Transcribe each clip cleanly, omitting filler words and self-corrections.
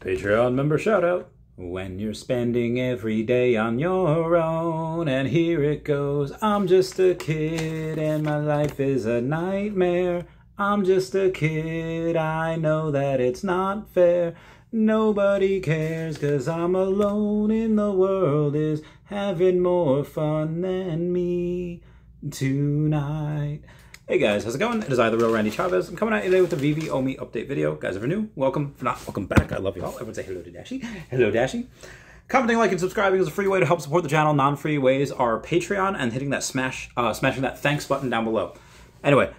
Patreon member shout out. When you're spending every day on your own, and here it goes. I'm just a kid and my life is a nightmare. I'm just a kid, I know that it's not fair. Nobody cares cause I'm alone in the world is having more fun than me tonight. Hey guys, how's it going? It is I, the real Randy Chavez. I'm coming at you today with a Veve OMI update video. Guys, if you're new, welcome. If not, welcome back. I love you all. Everyone say hello to Dashy. Hello, Dashy. Commenting, liking, subscribing is a free way to help support the channel. Non-free ways are Patreon and hitting that smashing that thanks button down below. Anyway,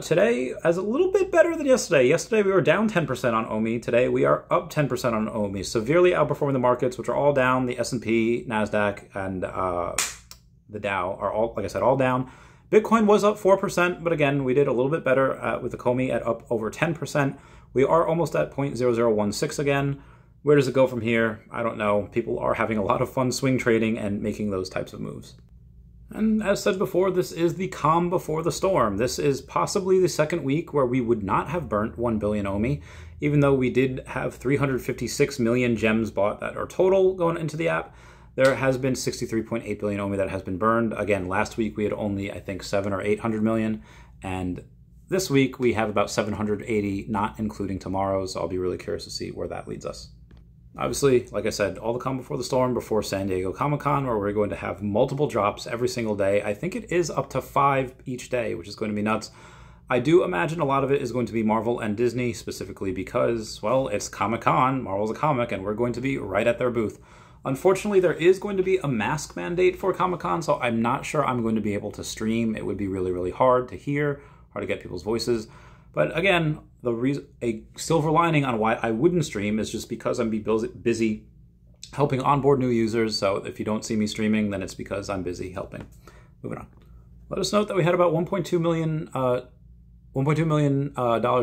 today is a little bit better than yesterday. Yesterday we were down 10% on OMI. Today we are up 10% on OMI, severely outperforming the markets, which are all down. The S&P, NASDAQ, and the Dow are all, like I said, all down. Bitcoin was up 4%, but again, we did a little bit better with the OMI at up over 10%. We are almost at 0.0016 again. Where does it go from here? I don't know. People are having a lot of fun swing trading and making those types of moves. And as said before, this is the calm before the storm. This is possibly the second week where we would not have burnt 1 billion OMI, even though we did have 356 million gems bought that are total going into the app. There has been 63.8 billion OMI that has been burned. Again, last week we had only, I think, 700 or 800 million. And this week we have about 780, not including tomorrow. So I'll be really curious to see where that leads us. Obviously, like I said, all the calm before the storm before San Diego Comic-Con, where we're going to have multiple drops every single day. I think it is up to 5 each day, which is going to be nuts. I do imagine a lot of it is going to be Marvel and Disney, specifically because, well, it's Comic-Con, Marvel's a comic, and we're going to be right at their booth. Unfortunately, there is going to be a mask mandate for Comic-Con, so I'm not sure I'm going to be able to stream. It would be really, really hard to hear, hard to get people's voices. But again, a silver lining on why I wouldn't stream is just because I'm busy helping onboard new users. So if you don't see me streaming, then it's because I'm busy helping. Moving on. Let us note that we had about $1.2 million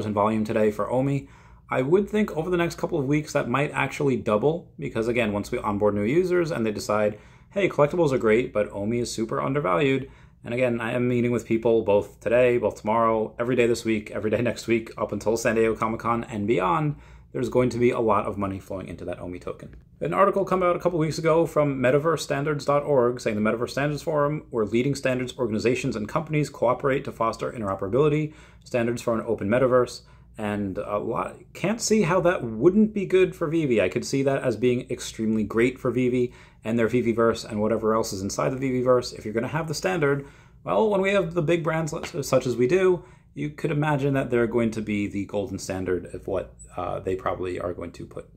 in volume today for OMI. I would think over the next couple of weeks that might actually double because, again, once we onboard new users and they decide, hey, collectibles are great, but OMI is super undervalued. And again, I am meeting with people both today, both tomorrow, every day this week, every day next week, up until San Diego Comic-Con and beyond. There's going to be a lot of money flowing into that OMI token. An article came out a couple weeks ago from MetaverseStandards.org saying the Metaverse Standards Forum, where leading standards organizations and companies cooperate to foster interoperability, standards for an open metaverse. And can't see how that wouldn't be good for Veve. I could see that as being extremely great for Veve and their Veveverse and whatever else is inside the Veveverse. If you're going to have the standard, well, when we have the big brands such as we do, you could imagine that they're going to be the golden standard of what they probably are going to put.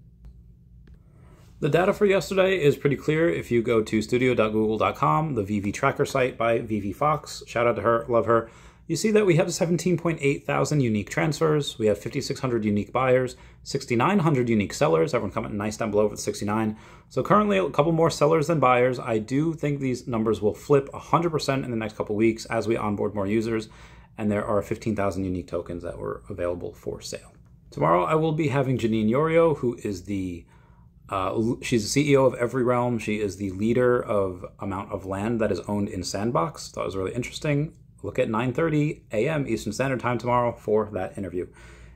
The data for yesterday is pretty clear. If you go to studio.google.com, the Veve tracker site by Veve Fox, shout out to her, love her. You see that we have 17.8 thousand unique transfers, we have 5,600 unique buyers, 6,900 unique sellers, everyone comment nice down below with 69. So currently a couple more sellers than buyers. I do think these numbers will flip 100% in the next couple weeks as we onboard more users, and there are 15,000 unique tokens that were available for sale. Tomorrow I will be having Janine Yorio, who is the she's the CEO of Every Realm. She is the leader of amount of land that is owned in Sandbox. Thought it was really interesting. Look at 9:30 a.m. Eastern Standard Time tomorrow for that interview.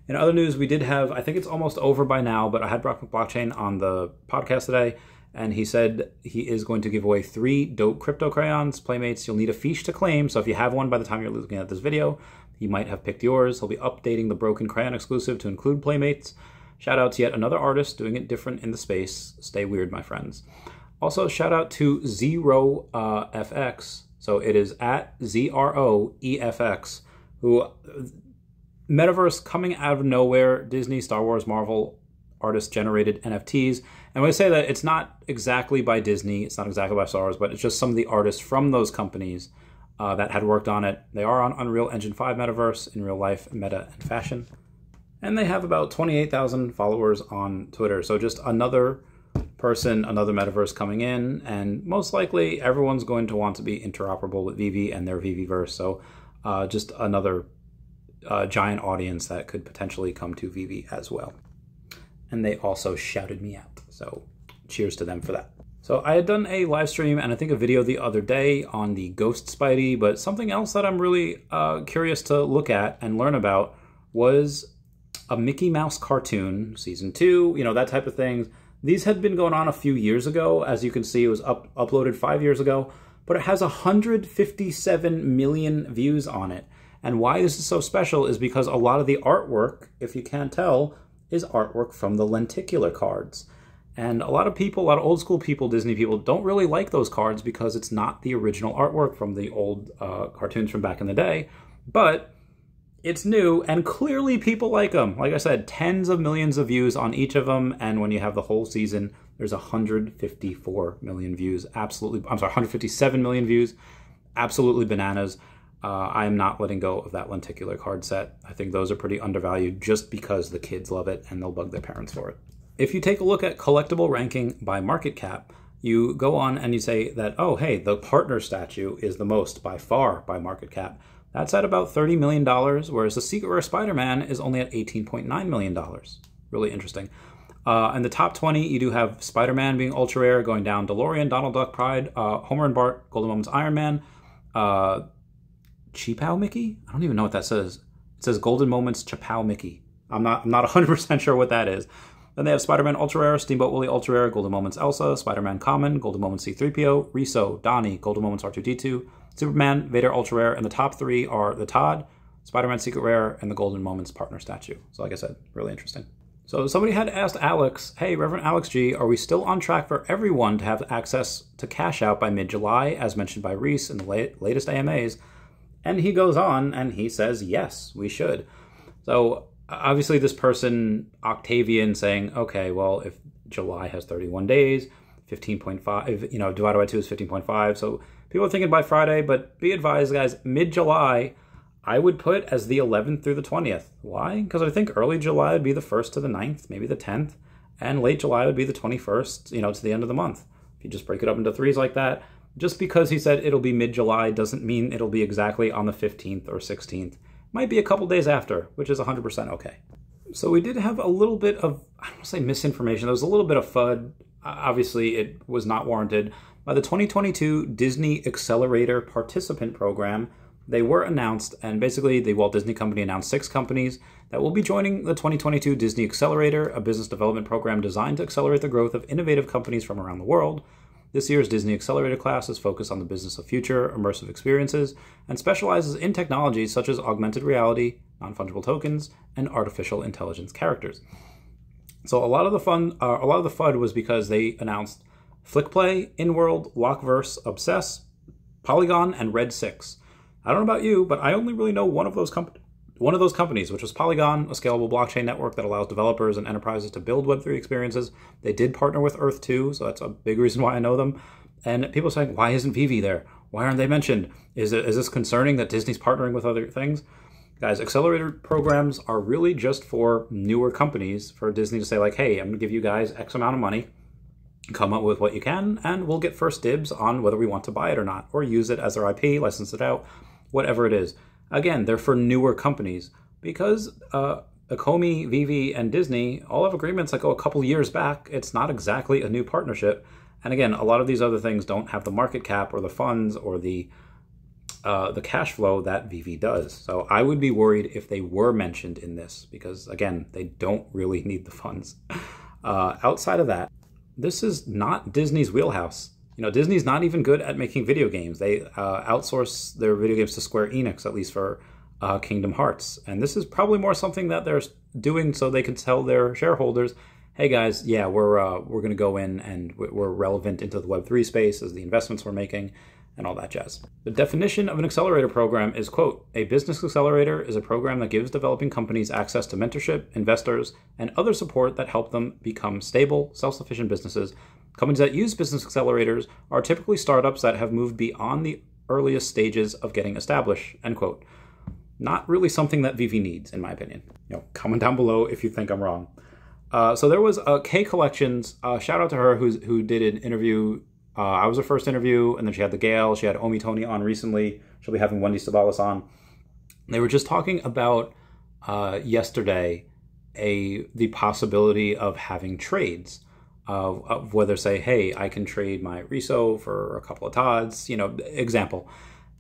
In other news, we did have, I think it's almost over by now, but I had Brock McBlockchain on the podcast today, and he said he is going to give away 3 dope crypto crayons. Playmates, you'll need a fiche to claim, so if you have one by the time you're looking at this video, you might have picked yours. He'll be updating the Broken Crayon exclusive to include Playmates. Shout out to yet another artist doing it different in the space. Stay weird, my friends. Also, shout out to ZeroFX. So it is at ZROEFX, who Metaverse coming out of nowhere, Disney, Star Wars, Marvel artist generated NFTs. And when I say that, it's not exactly by Disney, it's not exactly by Star Wars, but it's just some of the artists from those companies that had worked on it. They are on Unreal Engine 5 Metaverse in real life, meta, and fashion. And they have about 28,000 followers on Twitter. So just another person, another metaverse coming in, and most likely everyone's going to want to be interoperable with Veve and their Veveverse. So just another giant audience that could potentially come to Veve as well. And they also shouted me out. So cheers to them for that. So I had done a live stream and I think a video the other day on the Ghost Spidey, but something else that I'm really curious to look at and learn about was a Mickey Mouse cartoon, season 2, you know, that type of thing. These had been going on a few years ago. As you can see, it was uploaded 5 years ago, but it has 157 million views on it. And why this is so special is because a lot of the artwork, if you can't tell, is artwork from the lenticular cards. And a lot of people, a lot of old school people, Disney people, don't really like those cards because it's not the original artwork from the old cartoons from back in the day. But it's new, and clearly people like them. Like I said, tens of millions of views on each of them, and when you have the whole season, there's 154 million views. Absolutely, I'm sorry, 157 million views. Absolutely bananas. I am not letting go of that lenticular card set. I think those are pretty undervalued just because the kids love it and they'll bug their parents for it. If you take a look at collectible ranking by market cap, you go on and you say that, oh, hey, the partner statue is the most by far by market cap. That's at about $30 million, whereas the Secret Rare Spider-Man is only at $18.9 million. Really interesting. In the top 20, you do have Spider-Man being ultra rare, going down DeLorean, Donald Duck, Pride, Homer and Bart, Golden Moments, Iron Man, Cheapow Mickey? I don't even know what that says. It says Golden Moments Chapow Mickey. I'm not 100% sure what that is. Then they have Spider-Man Ultra Rare, Steamboat Willie Ultra Rare, Golden Moments Elsa, Spider-Man Common, Golden Moments C-3PO, Riso, Donnie, Golden Moments R2-D2, Superman, Vader Ultra Rare, and the top 3 are the Todd, Spider-Man Secret Rare, and the Golden Moments Partner Statue. So like I said, really interesting. So somebody had asked Alex, hey, Reverend Alex G, are we still on track for everyone to have access to Cashout by mid-July, as mentioned by Reese in the latest AMAs? And he goes on and he says, yes, we should. So obviously this person, Octavian, saying, okay, well, if July has 31 days, 15.5, you know, divided by 2 is 15.5. So people are thinking by Friday, but be advised, guys, mid-July, I would put as the 11th through the 20th. Why? Because I think early July would be the 1st to the 9th, maybe the 10th, and late July would be the 21st, you know, to the end of the month. If you just break it up into threes like that, just because he said it'll be mid-July doesn't mean it'll be exactly on the 15th or 16th. Might be a couple days after, which is 100% okay. So we did have a little bit of, I don't want to say misinformation, there was a little bit of FUD. Obviously, it was not warranted. By the 2022 Disney Accelerator Participant Program, they were announced, and basically the Walt Disney Company announced 6 companies that will be joining the 2022 Disney Accelerator, a business development program designed to accelerate the growth of innovative companies from around the world. This year's Disney Accelerator class is focused on the business of future immersive experiences and specializes in technologies such as augmented reality, non-fungible tokens, and artificial intelligence characters. So a lot of the FUD was because they announced Flickplay, InWorld, Lockverse, Obsess, Polygon, and Red 6. I don't know about you, but I only really know one of those companies, which was Polygon, a scalable blockchain network that allows developers and enterprises to build Web3 experiences. They did partner with Earth 2, so that's a big reason why I know them. And people are saying, why isn't Veve there? Why aren't they mentioned? Is this concerning that Disney's partnering with other things? Guys, accelerator programs are really just for newer companies, for Disney to say like, hey, I'm gonna give you guys X amount of money, come up with what you can, and we'll get first dibs on whether we want to buy it or not, or use it as their IP, license it out, whatever it is. Again, they're for newer companies because OMI, Veve, and Disney all have agreements that go a couple years back. It's not exactly a new partnership. And again, a lot of these other things don't have the market cap or the funds or the cash flow that Veve does. So I would be worried if they were mentioned in this because, again, they don't really need the funds. Outside of that, this is not Disney's wheelhouse. You know, Disney's not even good at making video games. They outsource their video games to Square Enix, at least for Kingdom Hearts. And this is probably more something that they're doing so they can tell their shareholders, hey guys, yeah, we're going to go in and we're relevant into the Web3 space as the investments we're making and all that jazz. The definition of an accelerator program is, quote, a business accelerator is a program that gives developing companies access to mentorship, investors, and other support that help them become stable, self-sufficient businesses. Companies that use business accelerators are typically startups that have moved beyond the earliest stages of getting established, end quote. Not really something that Veve needs, in my opinion. You know, comment down below if you think I'm wrong. So there was K Collections, shout out to her who did an interview. I was her first interview, and then she had the Gale. She had OMI Tony on recently. She'll be having Wendy Stibalis on. They were just talking about yesterday the possibility of having trades. Of whether say, hey, I can trade my Riso for a couple of Todds, you know, example.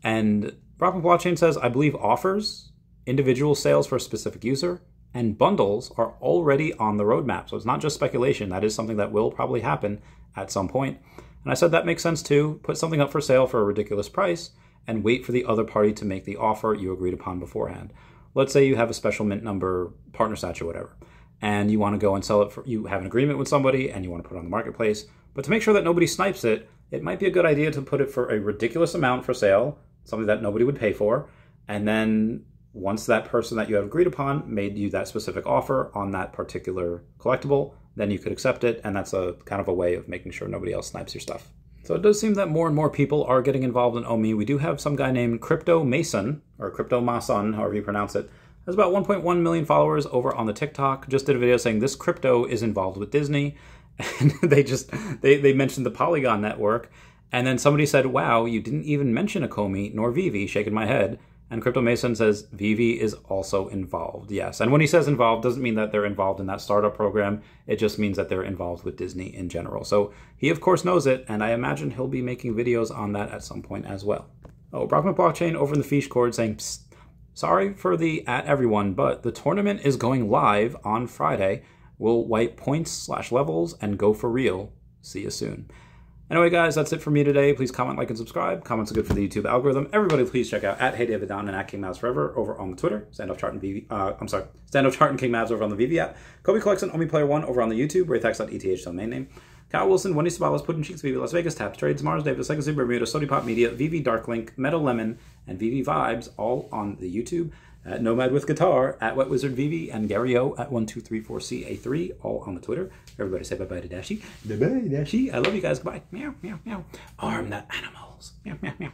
And Proper Blockchain says, I believe offers individual sales for a specific user and bundles are already on the roadmap. So it's not just speculation. That is something that will probably happen at some point. And I said that makes sense too. Put something up for sale for a ridiculous price and wait for the other party to make the offer you agreed upon beforehand. Let's say you have a special mint number partner statue or whatever, and you want to go and sell it for, you have an agreement with somebody and you want to put it on the marketplace. But to make sure that nobody snipes it, it might be a good idea to put it for a ridiculous amount for sale, something that nobody would pay for. And then once that person that you have agreed upon made you that specific offer on that particular collectible, then you could accept it. And that's a kind of a way of making sure nobody else snipes your stuff. So it does seem that more and more people are getting involved in OMI. We do have some guy named Crypto Mason, or Crypto Mason, however you pronounce it. Has about 1.1 million followers over on the TikTok. Just did a video saying this crypto is involved with Disney. And they mentioned the Polygon network. And then somebody said, wow, you didn't even mention Akomi nor Veve, shaking my head. And Crypto Mason says Veve is also involved. Yes. And when he says involved, doesn't mean that they're involved in that startup program. It just means that they're involved with Disney in general. So he, of course, knows it. And I imagine he'll be making videos on that at some point as well. Oh, Brockman Blockchain over in the Fish Cord saying, psst, sorry for the @everyone, but the tournament is going live on Friday. We'll wipe points/levels and go for real. See you soon. Anyway, guys, that's it for me today. Please comment, like, and subscribe. Comments are good for the YouTube algorithm. Everybody, please check out @HeyDavidDown and @KingMavsForever over on the Twitter. Standoff Chart and Standoff Chart and King Mavs over on the Veve app. Kobe Collection, OMI Player 1 over on the YouTube. Raythex.eth domain name. Kyle Willson, Wendy Stibalis, Puddin Cheeks, Veve Las Vegas, Taps Trades, Mars, Davis, Legacy, Bermuda, Sodipop Media, Veve Darklink, Metal Lemon, and Veve Vibes, all on the YouTube. Nomad with Guitar, @WetWizardVeve, and Gary O @1234CA3, all on the Twitter. Everybody say bye-bye to Dashi. Bye-bye, Dashi. I love you guys. Goodbye. Meow, meow, meow. Arm the animals. Meow, meow, meow.